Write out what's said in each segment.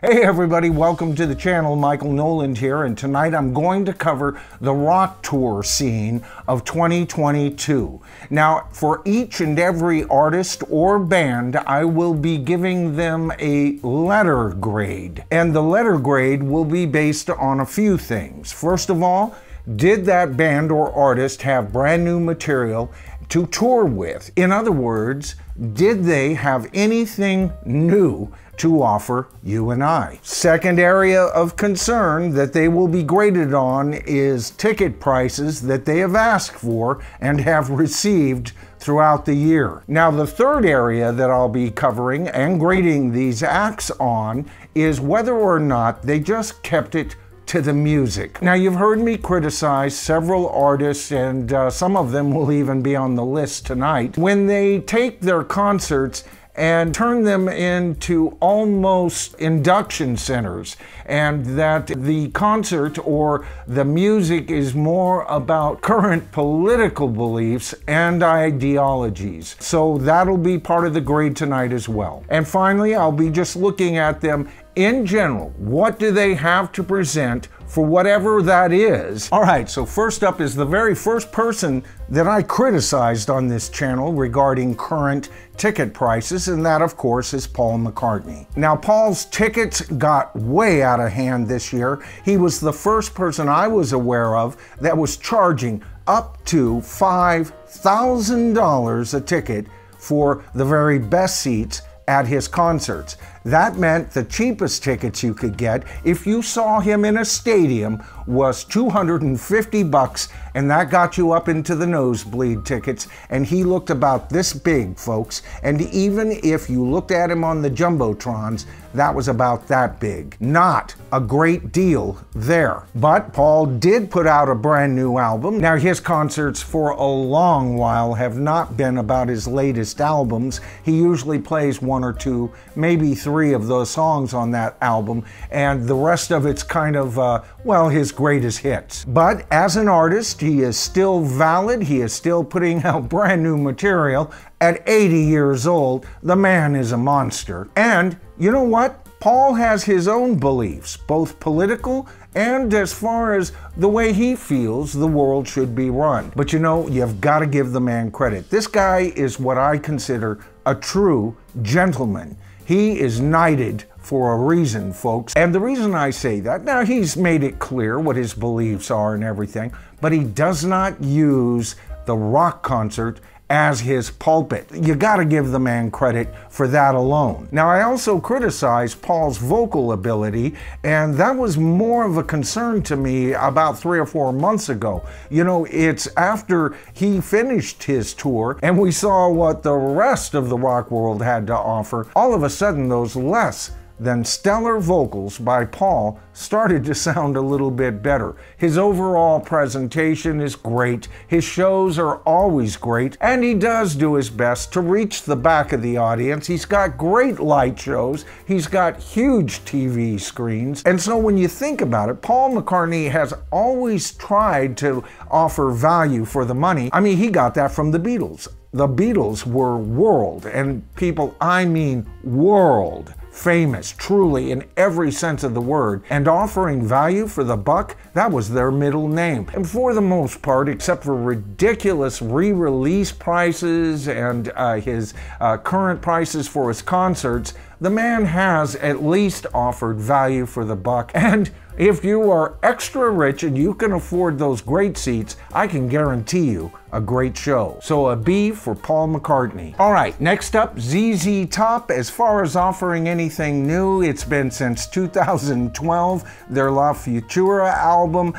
Hey everybody, welcome to the channel. Michael Noland here, and tonight I'm going to cover the rock tour scene of 2022. Now, for each and every artist or band, I will be giving them a letter grade. And the letter grade will be based on a few things. First of all, did that band or artist have brand new material to tour with? In other words, did they have anything new to offer you and I? Second area of concern that they will be graded on is ticket prices that they have asked for and have received throughout the year. Now, the third area that I'll be covering and grading these acts on is whether or not they just kept it to the music. Now, you've heard me criticize several artists, and some of them will even be on the list tonight, when they take their concerts and turn them into almost induction centers, and that the concert or the music is more about current political beliefs and ideologies. So that'll be part of the grade tonight as well. And finally, I'll be just looking at them in general. What do they have to present for whatever that is? All right, so first up is the very first person that I criticized on this channel regarding current ticket prices, and that, of course, is Paul McCartney. Now, Paul's tickets got way out of hand this year. He was the first person I was aware of that was charging up to $5,000 a ticket for the very best seats at his concerts. That meant the cheapest tickets you could get if you saw him in a stadium was $250, and that got you up into the nosebleed tickets, and he looked about this big, folks. And even if you looked at him on the jumbotrons, that was about that big. Not a great deal there. But Paul did put out a brand new album. Now, his concerts for a long while have not been about his latest albums. He usually plays one or two, maybe three of those songs on that album, and the rest of it's kind of, well, his greatest hits. But as an artist, he is still valid. He is still putting out brand new material. At 80 years old, the man is a monster. And you know what? Paul has his own beliefs, both political and as far as the way he feels the world should be run. But you know, you've got to give the man credit. This guy is what I consider a true gentleman. He is knighted for a reason, folks. And the reason I say that, now he's made it clear what his beliefs are and everything, but he does not use the rock concert as his pulpit. You gotta give the man credit for that alone. Now, I also criticize Paul's vocal ability, and that was more of a concern to me about 3 or 4 months ago. You know, it's after he finished his tour and we saw what the rest of the rock world had to offer, all of a sudden those less than stellar vocals by Paul started to sound a little bit better. His overall presentation is great, his shows are always great, and he does do his best to reach the back of the audience. He's got great light shows, he's got huge TV screens, and so when you think about it, Paul McCartney has always tried to offer value for the money. I mean, he got that from the Beatles. The Beatles were world, and people, I mean world famous, truly, in every sense of the word, and offering value for the buck, that was their middle name. And for the most part, except for ridiculous re-release prices and his current prices for his concerts, the man has at least offered value for the buck. And if you are extra rich and you can afford those great seats, I can guarantee you a great show. So a B for Paul McCartney. All right, next up, ZZ Top. As far as offering anything new, it's been since 2012, their La Futura album,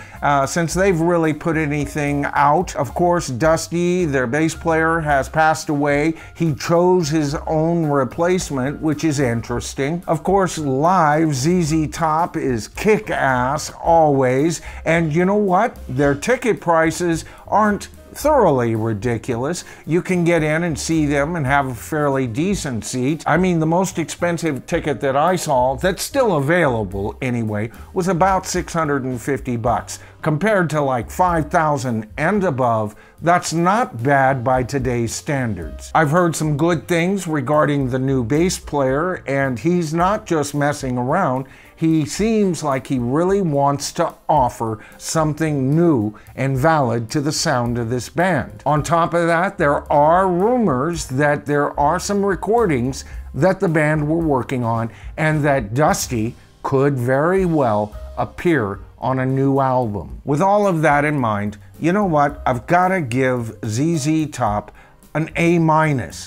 since they've really put anything out. Of course, Dusty, their bass player, has passed away. He chose his own replacement, which is interesting. Of course, live, ZZ Top is kick-ass always, and you know what? Their ticket prices aren't thoroughly ridiculous. You can get in and see them and have a fairly decent seat. I mean, the most expensive ticket that I saw, that's still available anyway, was about $650. Compared to like 5,000 and above, that's not bad by today's standards. I've heard some good things regarding the new bass player, and he's not just messing around. He seems like he really wants to offer something new and valid to the sound of this band. On top of that, there are rumors that there are some recordings that the band were working on, and that Dusty could very well appear on a new album. With all of that in mind, you know what? I've got to give ZZ Top an A-.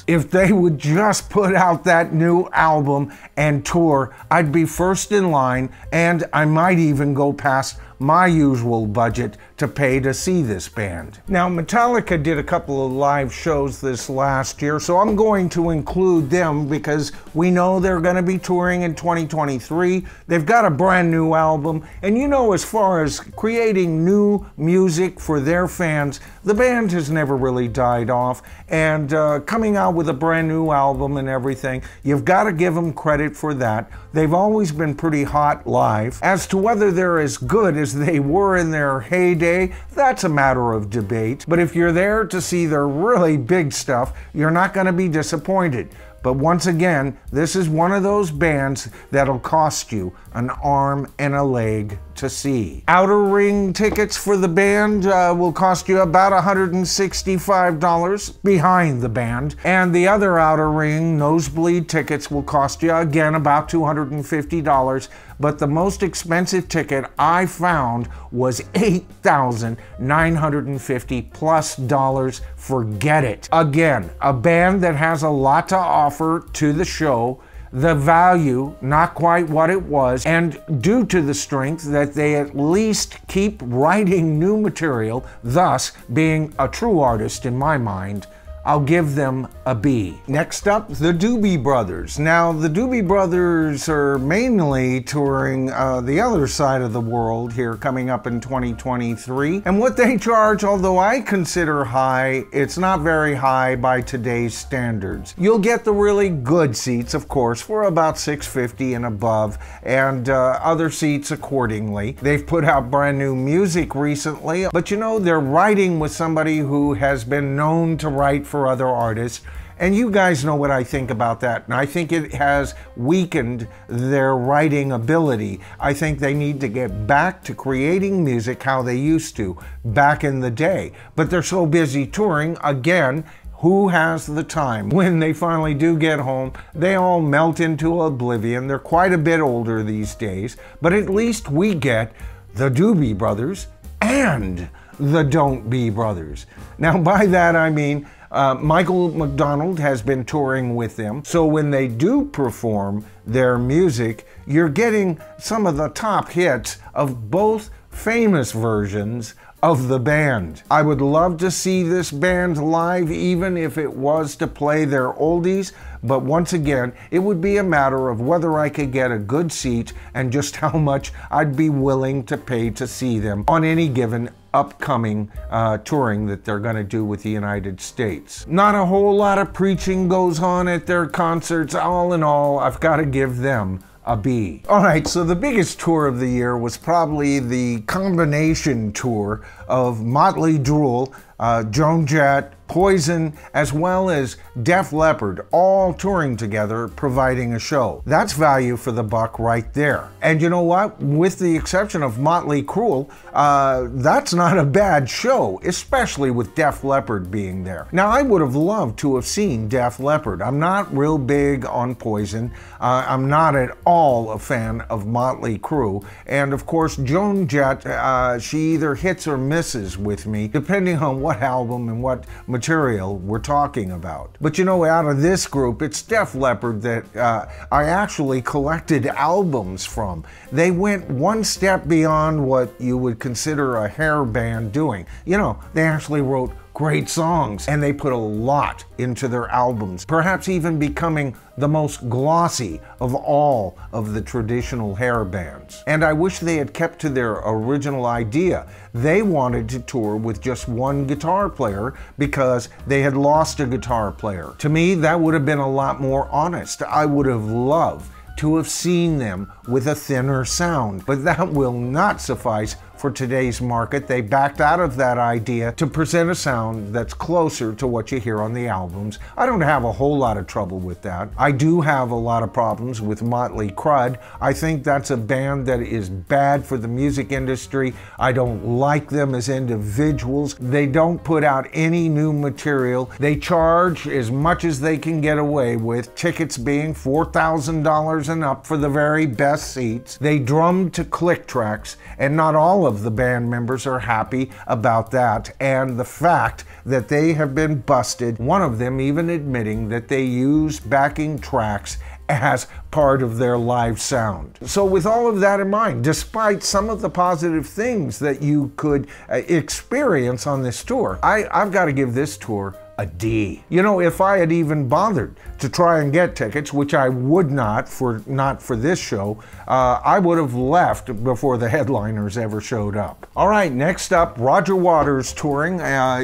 If they would just put out that new album and tour, I'd be first in line, and I might even go past my usual budget to pay to see this band. Now, Metallica did a couple of live shows this last year, so I'm going to include them because we know they're going to be touring in 2023. They've got a brand new album, and you know, as far as creating new music for their fans, the band has never really died off, and coming out with a brand new album and everything, you've got to give them credit for that. They've always been pretty hot live. As to whether they're as good as they were in their heyday, that's a matter of debate. But if you're there to see their really big stuff, you're not going to be disappointed. But once again, this is one of those bands that'll cost you an arm and a leg to see. Outer ring tickets for the band will cost you about $165 behind the band, and the other outer ring nosebleed tickets will cost you again about $250. But the most expensive ticket I found was $8,950 plus. Forget it. Again, a band that has a lot to offer to the show. The value, not quite what it was, and due to the strength that they at least keep writing new material, thus being a true artist in my mind, I'll give them a B. Next up, the Doobie Brothers. Now, the Doobie Brothers are mainly touring the other side of the world here coming up in 2023. And what they charge, although I consider high, it's not very high by today's standards. You'll get the really good seats, of course, for about $650 and above, and other seats accordingly. They've put out brand new music recently, but you know, they're writing with somebody who has been known to write for other artists, and you guys know what I think about that, and I think it has weakened their writing ability. I think they need to get back to creating music how they used to back in the day, but they're so busy touring. Again, who has the time? When they finally do get home, they all melt into oblivion. They're quite a bit older these days, but at least we get the Doobie Brothers and the Don't Be Brothers. Now, by that I mean Michael McDonald has been touring with them, so when they do perform their music, you're getting some of the top hits of both famous versions of the band. I would love to see this band live, even if it was to play their oldies, but once again, it would be a matter of whether I could get a good seat and just how much I'd be willing to pay to see them on any given upcoming touring that they're going to do with the United States. Not a whole lot of preaching goes on at their concerts. All in all, I've got to give them a B. All right, so the biggest tour of the year was probably the combination tour of Motley Crue, Joan Jett, Poison, as well as Def Leppard, all touring together, providing a show. That's value for the buck right there. And you know what? With the exception of Motley Crue, that's not a bad show, especially with Def Leppard being there. Now, I would have loved to have seen Def Leppard. I'm not real big on Poison. I'm not at all a fan of Motley Crue. And of course, Joan Jett, she either hits or misses with me, depending on what album and what material we're talking about. But you know, out of this group, it's Def Leppard that I actually collected albums from. They went one step beyond what you would consider a hair band doing. You know, they actually wrote great songs, and they put a lot into their albums, perhaps even becoming the most glossy of all of the traditional hair bands. And I wish they had kept to their original idea. They wanted to tour with just one guitar player because they had lost a guitar player. To me, that would have been a lot more honest. I would have loved to have seen them with a thinner sound, but that will not suffice for today's market. They backed out of that idea to present a sound that's closer to what you hear on the albums. I don't have a whole lot of trouble with that. I do have a lot of problems with Motley Crue. I think that's a band that is bad for the music industry. I don't like them as individuals. They don't put out any new material. They charge as much as they can get away with, tickets being $4,000 and up for the very best seats. They drum to click tracks, and not all of the band members are happy about that, and the fact that they have been busted, one of them even admitting that they use backing tracks as part of their live sound. So with all of that in mind, despite some of the positive things that you could experience on this tour, I've got to give this tour a D. You know, if I had even bothered to try and get tickets, which I would not for this show, I would have left before the headliners ever showed up. All right, next up, Roger Waters touring.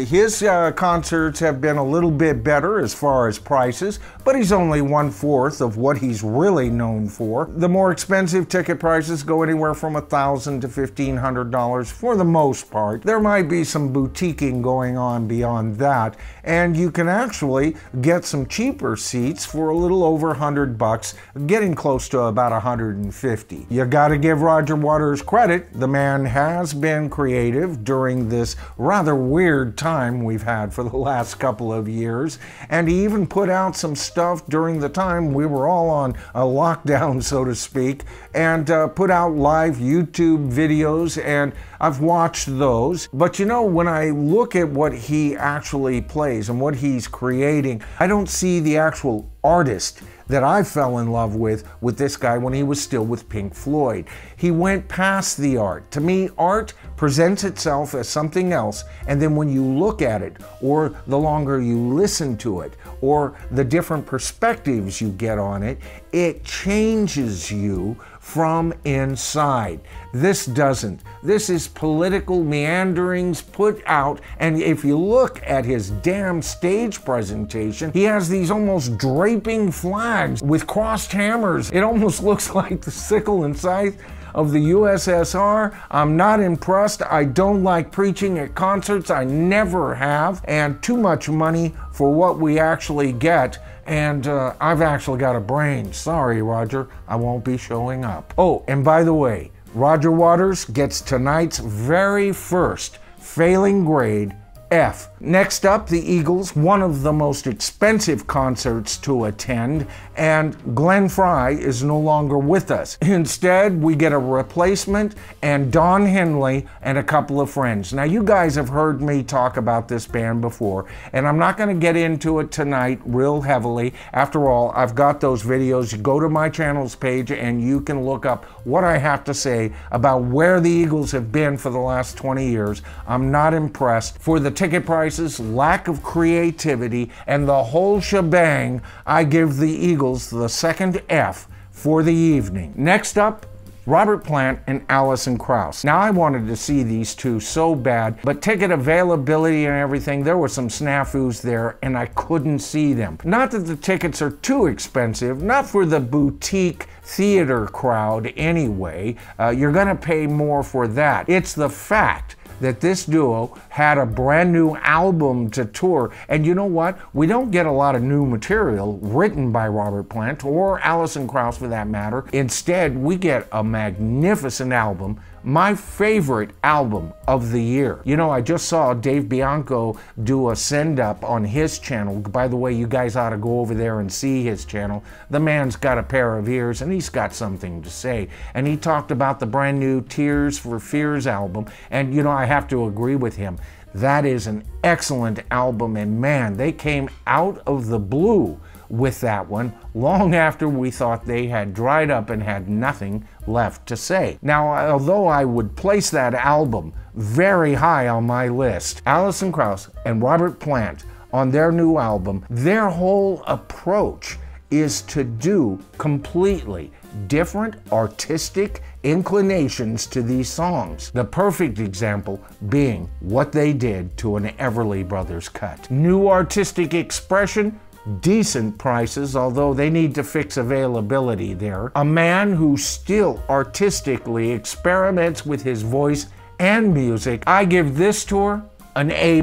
His concerts have been a little bit better as far as prices, but he's only 1/4 of what he's really known for. The more expensive ticket prices go anywhere from $1,000 to $1,500 for the most part. There might be some boutiquing going on beyond that, and you can actually get some cheaper seats for a little over $100, getting close to about $150. You gotta give Roger Waters credit. The man has been creative during this rather weird time we've had for the last couple of years, and he even put out some stuff during the time we were all on a lockdown, so to speak, and put out live YouTube videos, and I've watched those. But you know, when I look at what he actually plays and what he's creating, I don't see the actual artist that I fell in love with this guy when he was still with Pink Floyd. He went past the art. To me, art presents itself as something else, and then when you look at it, or the longer you listen to it, or the different perspectives you get on it, it changes you from inside. This doesn't. This is political meanderings put out, and if you look at his damn stage presentation, he has these almost draping flags with crossed hammers. It almost looks like the sickle and scythe of the USSR. I'm not impressed. I don't like preaching at concerts. I never have. And too much money for what we actually get. And I've actually got a brain. Sorry, Roger, I won't be showing up. Oh, and by the way, Roger Waters gets tonight's very first failing grade F. Next up, the Eagles, one of the most expensive concerts to attend, and Glenn Frey is no longer with us. Instead, we get a replacement and Don Henley and a couple of friends. Now, you guys have heard me talk about this band before, and I'm not going to get into it tonight real heavily. After all, I've got those videos. You go to my channel's page and you can look up what I have to say about where the Eagles have been for the last 20 years. I'm not impressed. For the ticket prices, lack of creativity, and the whole shebang, I give the Eagles the second F for the evening. Next up, Robert Plant and Alison Krauss. Now, I wanted to see these two so bad, but ticket availability and everything, there were some snafus there, and I couldn't see them. Not that the tickets are too expensive, not for the boutique theater crowd anyway. You're gonna pay more for that. It's the fact that this duo had a brand new album to tour, and you know what? We don't get a lot of new material written by Robert Plant or Alison Krauss for that matter. Instead, we get a magnificent album, my favorite album of the year. You know, I just saw Dave Bianco do a send-up on his channel. By the way, you guys ought to go over there and see his channel. The man's got a pair of ears and he's got something to say. And he talked about the brand new Tears for Fears album, and you know, I have to agree with him. That is an excellent album, and man, they came out of the blue with that one long after we thought they had dried up and had nothing left to say. Now, although I would place that album very high on my list, Alison Krauss and Robert Plant on their new album, their whole approach is to do completely different artistic inclinations to these songs. The perfect example being what they did to an Everly Brothers cut. New artistic expression, decent prices, although they need to fix availability there. A man who still artistically experiments with his voice and music, I give this tour an A+.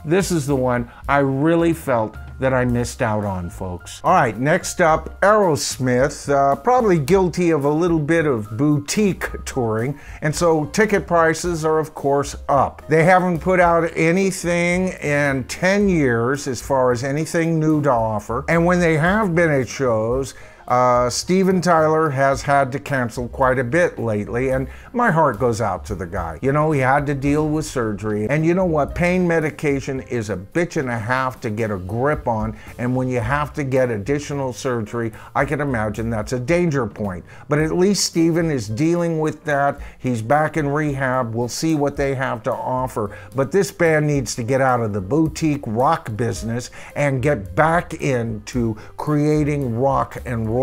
This is the one I really felt that I missed out on, folks. All right, next up, Aerosmith, probably guilty of a little bit of boutique touring, and so ticket prices are, of course, up. They haven't put out anything in 10 years as far as anything new to offer, and when they have been at shows, Steven Tyler has had to cancel quite a bit lately, and my heart goes out to the guy. You know, he had to deal with surgery, and you know what? Pain medication is a bitch and a half to get a grip on, and when you have to get additional surgery, I can imagine that's a danger point. But at least Steven is dealing with that. He's back in rehab. We'll see what they have to offer. But this band needs to get out of the boutique rock business and get back into creating rock and roll.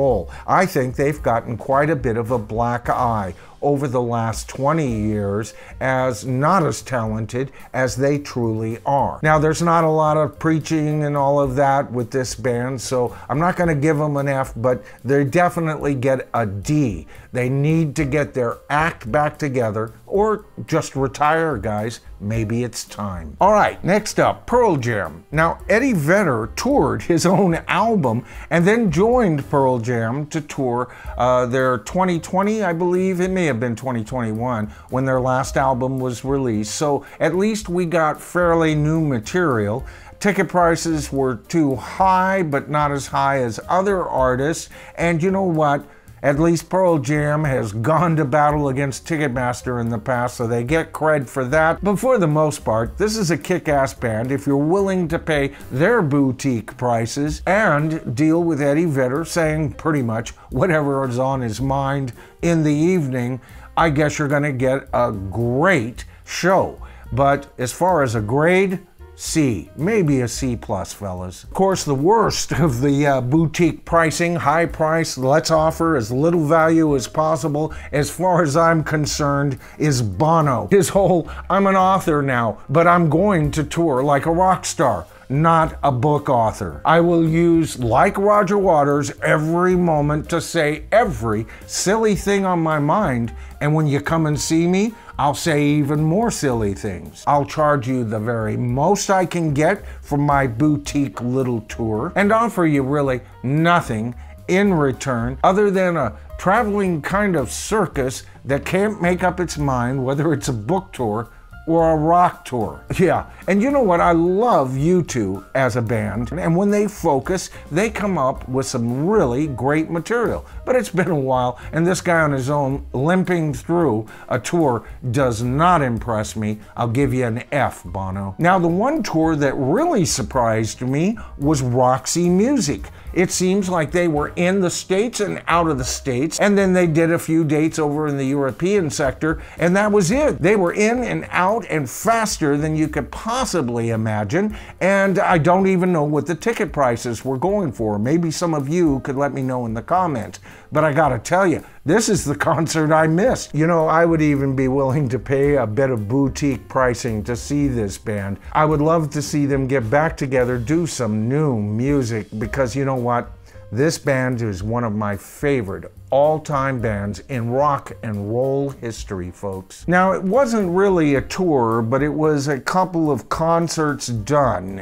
I think they've gotten quite a bit of a black eye over the last 20 years as not as talented as they truly are. Now, there's not a lot of preaching and all of that with this band, so I'm not going to give them an F, but they definitely get a D. They need to get their act back together or just retire, guys. Maybe it's time. All right, next up, Pearl Jam. Now, Eddie Vedder toured his own album and then joined Pearl Jam to tour their 2020, I believe. It may have been 2021 when their last album was released. So at least we got fairly new material. Ticket prices were too high, but not as high as other artists. And you know what? At least Pearl Jam has gone to battle against Ticketmaster in the past, so they get cred for that. But for the most part, this is a kick-ass band if you're willing to pay their boutique prices and deal with Eddie Vedder saying pretty much whatever is on his mind in the evening. I guess you're gonna get a great show. But as far as a grade, C, maybe a C+, fellas. Of course, the worst of the boutique pricing, high price, let's offer as little value as possible, as far as I'm concerned, is Bono. His whole, I'm an author now, but I'm going to tour like a rock star, not a book author. I will use, like Roger Waters, every moment to say every silly thing on my mind, and when you come and see me, I'll say even more silly things. I'll charge you the very most I can get from my boutique little tour and offer you really nothing in return other than a traveling kind of circus that can't make up its mind whether it's a book tour or a rock tour. Yeah, and you know what? I love U2 as a band, and when they focus, they come up with some really great material. But it's been a while, and this guy on his own limping through a tour does not impress me. I'll give you an F, Bono. Now, the one tour that really surprised me was Roxy Music. It seems like they were in the States and out of the States, and then they did a few dates over in the European sector, and that was it. They were in and out and faster than you could possibly imagine, and I don't even know what the ticket prices were going for. Maybe some of you could let me know in the comments, but I gotta tell you, this is the concert I missed. You know, I would even be willing to pay a bit of boutique pricing to see this band. I would love to see them get back together, do some new music, because you know what? This band is one of my favorite all-time bands in rock and roll history, folks. Now, it wasn't really a tour, but it was a couple of concerts done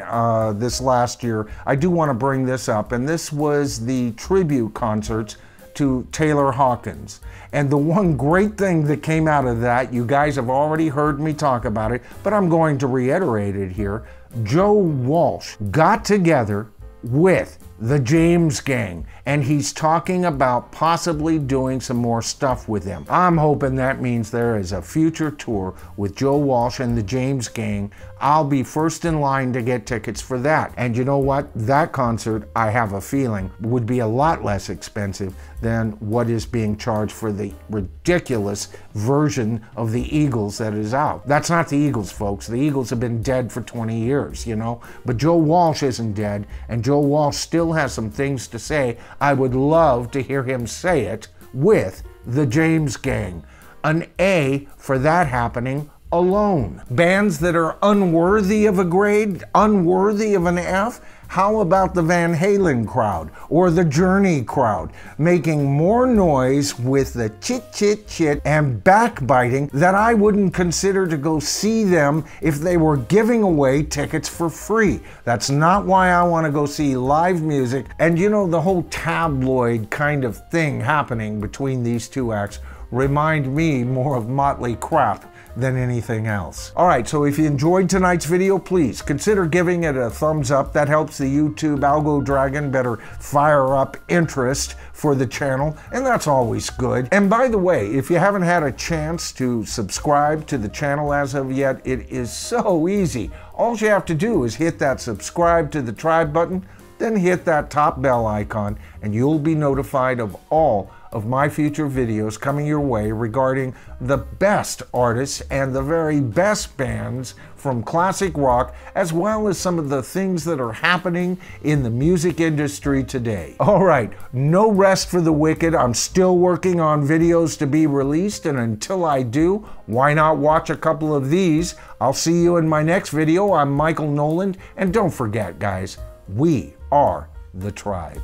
this last year. I do want to bring this up, and this was the tribute concerts to Taylor Hawkins. And the one great thing that came out of that, you guys have already heard me talk about it, but I'm going to reiterate it here. Joe Walsh got together with the James Gang, and he's talking about possibly doing some more stuff with them. I'm hoping that means there is a future tour with Joe Walsh and the James Gang. I'll be first in line to get tickets for that. And you know what? That concert, I have a feeling, would be a lot less expensive than what is being charged for the ridiculous version of the Eagles that is out. That's not the Eagles, folks. The Eagles have been dead for 20 years, you know? But Joe Walsh isn't dead, and Joe Walsh still has some things to say. I would love to hear him say it with the James Gang. An A for that happening alone. Bands that are unworthy of a grade, unworthy of an F? How about the Van Halen crowd or the Journey crowd making more noise with the chit and backbiting that I wouldn't consider to go see them if they were giving away tickets for free? That's not why I want to go see live music. And you know, the whole tabloid kind of thing happening between these two acts remind me more of Motley Crue than anything else. All right, so if you enjoyed tonight's video, please consider giving it a thumbs up. That helps the YouTube algo dragon better fire up interest for the channel, and that's always good. And by the way, if you haven't had a chance to subscribe to the channel as of yet, it is so easy. All you have to do is hit that subscribe to the tribe button, then hit that top bell icon, and you'll be notified of all of my future videos coming your way regarding the best artists and the very best bands from classic rock, as well as some of the things that are happening in the music industry today. All right, no rest for the wicked. I'm still working on videos to be released, and until I do, why not watch a couple of these? I'll see you in my next video. I'm Michael Noland, and don't forget, guys, we are the tribe.